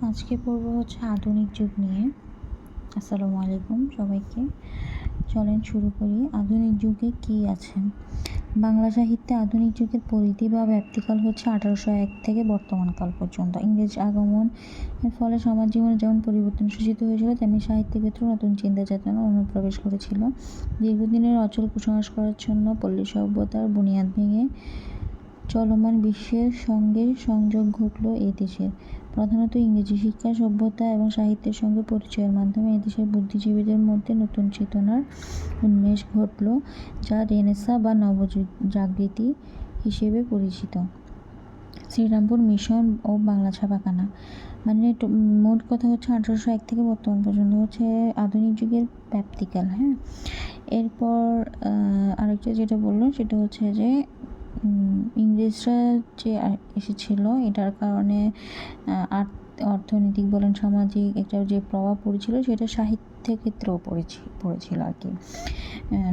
আজকে পড়ব হচ্ছে আধুনিক যুগ নিয়ে। আসসালামু আলাইকুম সবাইকে। চলেন শুরু করি। আধুনিক যুগে কি আছে? বাংলা সাহিত্যে আধুনিক যুগের পরিধি বা ব্যাপ্তিকাল হচ্ছে 1801 থেকে বর্তমান কাল পর্যন্ত। ইংরেজ আগমন এর ফলে সমাজ জীবনে যেমন পরিবর্তন সূচিত হয়েছিল, তেমনি সাহিত্যের ক্ষেত্রে নতুন চিন্তা চেতনা অনুপ্রবেশ করেছিল। দীর্ঘদিনের অচল কুসংস্কারাচ্ছন্ন পল্লী সভ্যতার বুনিয়াদ ভেঙে চলমান বিশ্বের সঙ্গে সংযোগ ঘটল এই দেশের। প্রধানত ইংরেজি শিক্ষা, সভ্যতা এবং সাহিত্যের সঙ্গে পরিচয়ের মাধ্যমে এদেশের বুদ্ধিজীবীদের মধ্যে নতুন চেতনার উন্মেষ ঘটল, যা রেনেসাঁ বা নবজাগৃতি হিসেবে পরিচিত। শ্রীরামপুর মিশন ও বাংলা ছাপাখানা, মানে মোট কথা হচ্ছে 1801 থেকে বর্তমান পর্যন্ত হচ্ছে আধুনিক যুগের ব্যাপ্তিকাল। হ্যাঁ, এরপর আরেকটা যেটা বললো সেটা হচ্ছে যে ইংরেজরা যে এসেছিল, এটার কারণে অর্থনৈতিক বলেন, সামাজিক একটা যে প্রভাব পড়েছিল সেটা সাহিত্যের ক্ষেত্রেও পড়েছিল আর কি।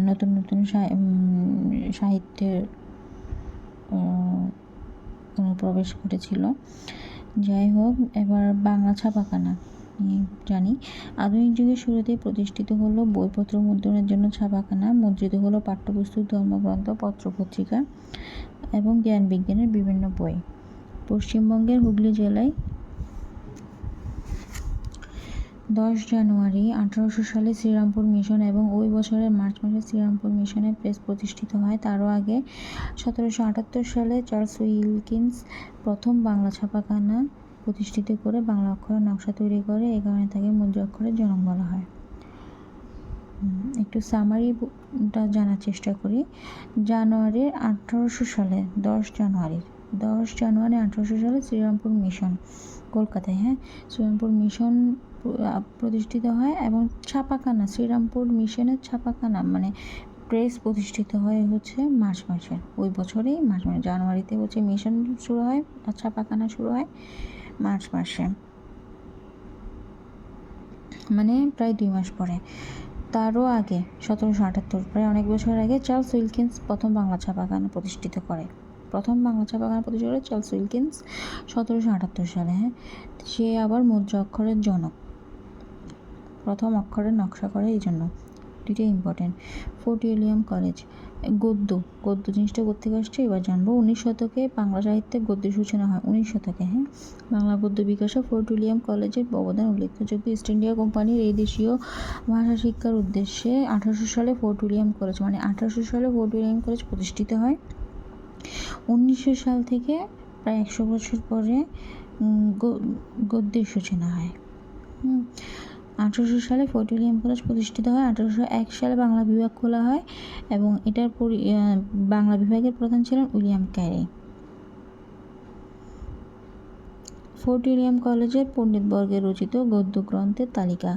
নতুন নতুন সাহিত্যের অনুপ্রবেশ ঘটেছিল। যাই হোক, এবার বাংলা ছাপাখানা জানি। আধুনিক যুগের শুরুতে প্রতিষ্ঠিত হলো বইপত্র মুদ্রণের জন্য ছাপাখানা। মুদ্রিত হলো পাঠ্যপুস্তক, ধর্মগ্রন্থ, পত্রপত্রিকা এবং জ্ঞান বিজ্ঞানের বিভিন্ন বই। পশ্চিমবঙ্গের হুগলি জেলায় 10 জানুয়ারি 1800 সালে শ্রীরামপুর মিশন এবং ওই বছরের মার্চ মাসে শ্রীরামপুর মিশনের প্রেস প্রতিষ্ঠিত হয়। তারও আগে 1778 সালে চার্লস উইলকিন্স প্রথম বাংলা ছাপাখানা প্রতিষ্ঠিত করে বাংলা অক্ষরের নকশা তৈরি করে। এই কারণে তাকে মুদ্রাক্ষরের জনক বলা হয়। একটু সামারিটা জানার চেষ্টা করি। জানুয়ারির 1800 সালে 10 জানুয়ারি 1800 সালে শ্রীরামপুর মিশন, কলকাতায়, হ্যাঁ, শ্রীরামপুর মিশন প্রতিষ্ঠিত হয় এবং ছাপাখানা, শ্রীরামপুর মিশনের ছাপাখানা মানে প্রেস প্রতিষ্ঠিত হয় হচ্ছে মার্চ মাসে, ওই বছরেই মার্চ মাসে। জানুয়ারিতে হচ্ছে মিশন শুরু হয় আর ছাপাখানা শুরু হয় মার্চ মাসে, মানে প্রায় 2 মাস পরে। তারও আগে 1778, প্রায় অনেক বছর আগে, চার্লস উইলকিন্স প্রথম বাংলা ছাপাখানা প্রতিষ্ঠিত করে। চার্লস উইলকিন্স 1778 সালে। হ্যাঁ, সে আবার মুদ্রা অক্ষরের জনক, প্রথম অক্ষরের নকশা করে, এই জন্য দুইটাই ইম্পর্টেন্ট। ফোর্ট উইলিয়াম কলেজ, গদ্য জিনিসটা কোথেকে আসছে এবার জানবো। 19 শতকে বাংলা সাহিত্যে গদ্যের সূচনা হয়। 19 শতকে, হ্যাঁ, বাংলা গদ্য বিকাশে ফোর্ট উইলিয়াম কলেজের অবদান উল্লেখযোগ্য। ইস্ট ইন্ডিয়া কোম্পানির এই দেশীয় ভাষা শিক্ষার উদ্দেশ্যে 1800 সালে ফোর্ট উইলিয়াম কলেজ প্রতিষ্ঠিত হয়। 1900 সাল থেকে প্রায় 100 বছর পরে গদ্যের সূচনা হয়। 1800 সালে ফোর্ট উইলিয়াম কলেজ প্রতিষ্ঠিত হয়। 1801 সালে বাংলা বিভাগ খোলা হয় এবং এটার বাংলা বিভাগের প্রধান ছিলেন উইলিয়াম ক্যারি। ফোর্ট উইলিয়াম কলেজের পণ্ডিতবর্গের রচিত গদ্য গ্রন্থের তালিকা।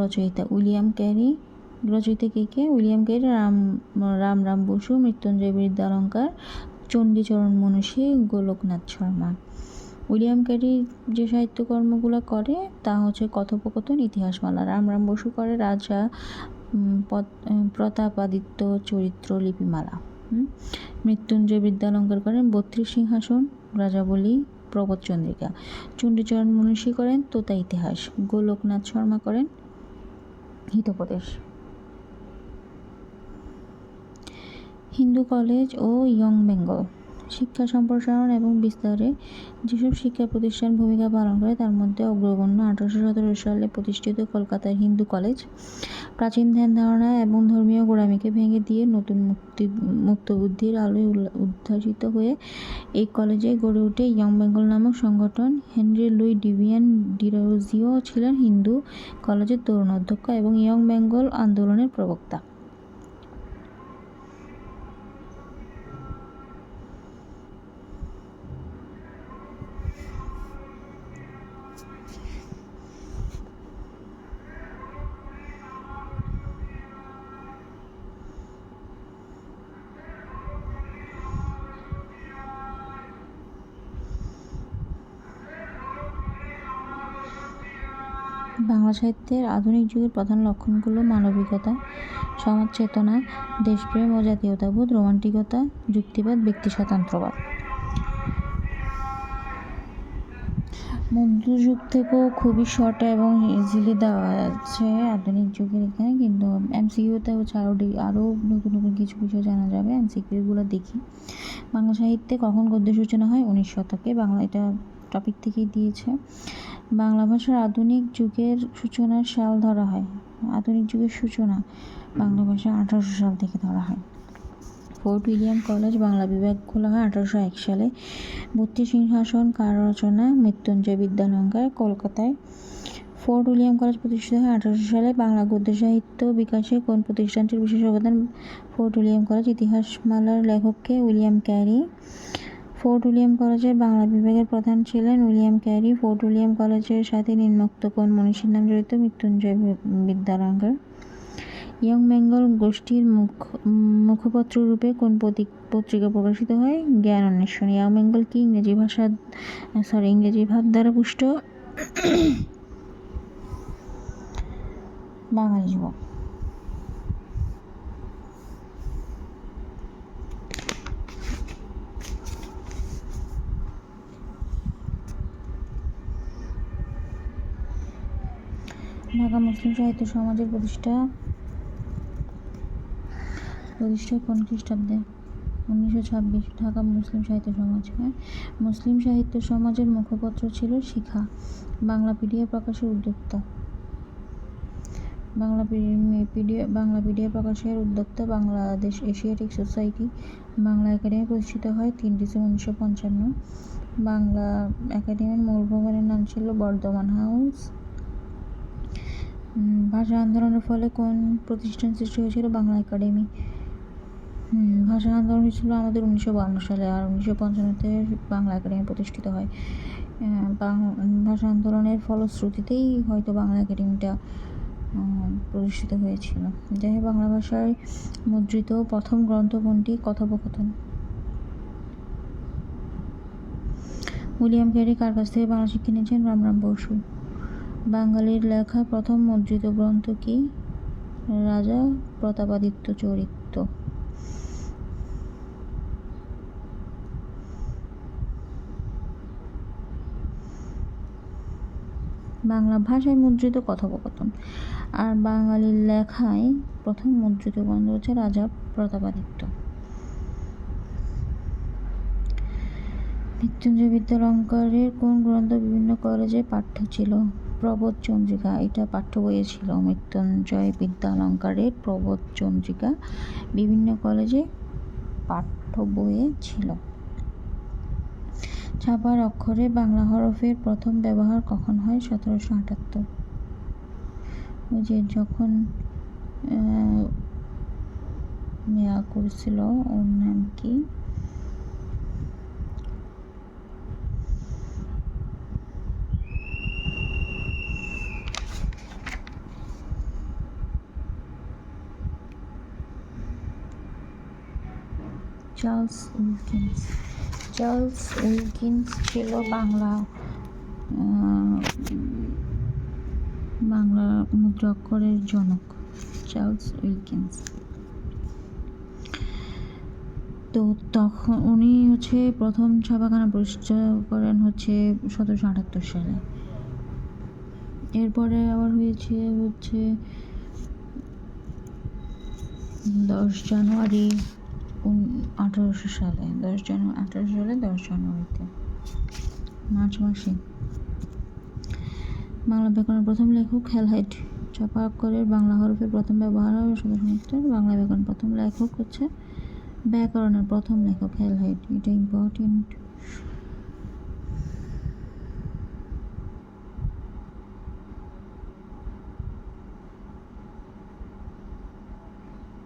রচয়িতা উইলিয়াম ক্যারি। রচয়িতা কে? উইলিয়াম ক্যারি, রাম বসু, মৃত্যুঞ্জয় বিদ্যালঙ্কার, চণ্ডীচরণ মনীষী, গোলকনাথ শর্মা। উইলিয়াম ক্যারি যে সাহিত্যকর্মগুলো করে তা হচ্ছে কথোপকথন, ইতিহাসমালা। রাম বসু করে রাজা প্রতাপাদিত্য চরিত্র লিপিমালা। মৃত্যুঞ্জয় বিদ্যালঙ্কার করেন 32 সিংহাসন, রাজাবলী, প্রবোধচন্দ্রিকা। চণ্ডীচরণ মনীষী করেন তোতা ইতিহাস। গোলকনাথ শর্মা করেন হিতোপদেশ। হিন্দু কলেজ ও ইয়ং বেঙ্গল, শিক্ষা সম্প্রসারণ এবং বিস্তারে যেসব শিক্ষা প্রতিষ্ঠান ভূমিকা পালন করে তার মধ্যে অগ্রগণ্য 1817 সালে প্রতিষ্ঠিত কলকাতার হিন্দু কলেজ। প্রাচীন ধ্যান ধারণা এবং ধর্মীয় গোঁড়ামিকে ভেঙে দিয়ে নতুন মুক্তবুদ্ধির আলোয় উদ্ভাসিত হয়ে এই কলেজে গড়ে ওঠে ইয়ং বেঙ্গল নামক সংগঠন। হেনরি লুই ডিভিয়ান ডিরোজিও ছিলেন হিন্দু কলেজের তরুণ অধ্যক্ষ এবং ইয়ং বেঙ্গল আন্দোলনের প্রবক্তা। বাংলা সাহিত্যের আধুনিক যুগের প্রধান লক্ষণগুলো: মানবিকতা, সমাজ চেতনা, দেশপ্রেম ও জাতীয়তাবোধ, রোমান্টিকতা, যুক্তিবাদ, ব্যক্তি স্বাতন্ত্র্যবাদ। মধ্যযুগ থেকেও খুবই শর্ট এবং ইজিলি দেওয়া আছে আধুনিক যুগের এখানে, কিন্তু এমসিকিউতে হচ্ছে আরও নতুন নতুন কিছু কিছু জানা যাবে। এমসিকিউগুলো দেখি। বাংলা সাহিত্যে কখন গদ্যের সূচনা হয়? 19 শতকে। বাংলা এটা টপিক থেকেই দিয়েছে। বাংলা ভাষার আধুনিক যুগের সূচনার সাল ধরা হয়। আধুনিক যুগের সূচনা বাংলা ভাষা 1800 সাল থেকে ধরা হয়। ফোর্ট উইলিয়াম কলেজ বাংলা বিভাগ খোলা হয় 1801 সালে। 32 সিংহাসন কার রচনা? মৃত্যুঞ্জয় বিদ্যালঙ্কার, কলকাতায়। ফোর্ট উইলিয়াম কলেজ প্রতিষ্ঠিত হয় 1800 সালে। বাংলা গদ্য সাহিত্য বিকাশে কোন প্রতিষ্ঠানটির বিশেষ অবদান? Fort William college. ইতিহাসমালার লেখক কে? William Carey. ফোর্ট উইলিয়াম কলেজের বাংলা বিভাগের প্রধান ছিলেন উইলিয়াম ক্যারি। ফোর্ট উইলিয়াম কলেজের সাথে নিম্নোক্ত কোন মনীষীর নাম জড়িত? মৃত্যুঞ্জয় বিদ্যালঙ্কার। ইয়ং বেঙ্গল গোষ্ঠীর মুখপত্র রূপে কোন পত্রিকা প্রকাশিত হয়? জ্ঞান অন্বেষণ। ইয়ং বেঙ্গল কি ইংরেজি ভাব দ্বারা পুষ্ট? বাঙালি যুবক। ঢাকা মুসলিম সাহিত্য সমাজের প্রতিষ্ঠা কোন খ্রিস্টাব্দে? 1926। ঢাকা মুসলিম সাহিত্য সমাজ। মুসলিম সাহিত্য সমাজের মুখপত্র ছিল শিখা। বাংলাপিডিয়া প্রকাশের উদ্যোক্তা? বাংলাপিডিয়া প্রকাশের উদ্যোক্তা Bangladesh Asiatic society. Bangla academy প্রতিষ্ঠিত হয় 3 ডিসেম্বর 1955। বাংলা একাডেমির মূল ভবনের নাম ছিল বর্ধমান হাউস। ভাষা আন্দোলনের ফলে কোন প্রতিষ্ঠান সৃষ্টি হয়েছিল? বাংলা একাডেমি। ভাষা আন্দোলন হয়েছিল আমাদের 1952 সালে, আর 1955-তে বাংলা একাডেমি প্রতিষ্ঠিত হয়। ভাষা আন্দোলনের ফলশ্রুতিতেই হয়তো বাংলা একাডেমিটা প্রতিষ্ঠিত হয়েছিল। যাই হোক, বাংলা ভাষায় মুদ্রিত প্রথম গ্রন্থ কোনটি? কথোপকথন। উইলিয়াম ক্যারি কার কাছ থেকে বাংলা শিক্ষা নিয়েছেন? রামরাম বসু। বাঙালির লেখা প্রথম মুদ্রিত গ্রন্থ কি? রাজা প্রতাপাদিত্য চরিত। বাংলা ভাষায় মুদ্রিত কথোপকথন। আর বাঙালির লেখায় প্রথম মুদ্রিত গ্রন্থ হচ্ছে রাজা প্রতাপাদিত্য। মৃত্যুঞ্জয় বিদ্যালঙ্কারের কোন গ্রন্থ বিভিন্ন কলেজে পাঠ্য ছিল? প্রবোধ চন্দ্রিকা। এটা পাঠ্য বইয়ে ছিল। মৃত্যুঞ্জয় বিদ্যালঙ্কারের প্রবোধ চন্দ্রিকা বিভিন্ন কলেজে পাঠ্য বইয়ে ছিল। ছাপার অক্ষরে বাংলা হরফের প্রথম ব্যবহার কখন হয়? 1778। ওই যে যখন করেছিল, ওর নাম কি? চার্লস উইলকিন্স ছিল বাংলা মুদ্রা অক্ষরের জনক। Charles Wilkins. তো তখন উনি প্রথম ছাপাখানা প্রতিষ্ঠা করেন 1778 সালে। এরপরে আবার হয়েছে 10 জানুয়ারি 1800 সালে। 10 জানুয়ারিতে, মার্চ মাসে। বাংলা ব্যাকরণের প্রথম লেখক হেলহাইট। ছাপা অক্ষরের বাংলা হরফের প্রথম ব্যবহার হবে 1778। বাংলা ব্যাকরণ প্রথম লেখক ব্যাকরণের প্রথম লেখক হেলহাইট। এটা ইম্পর্টেন্ট।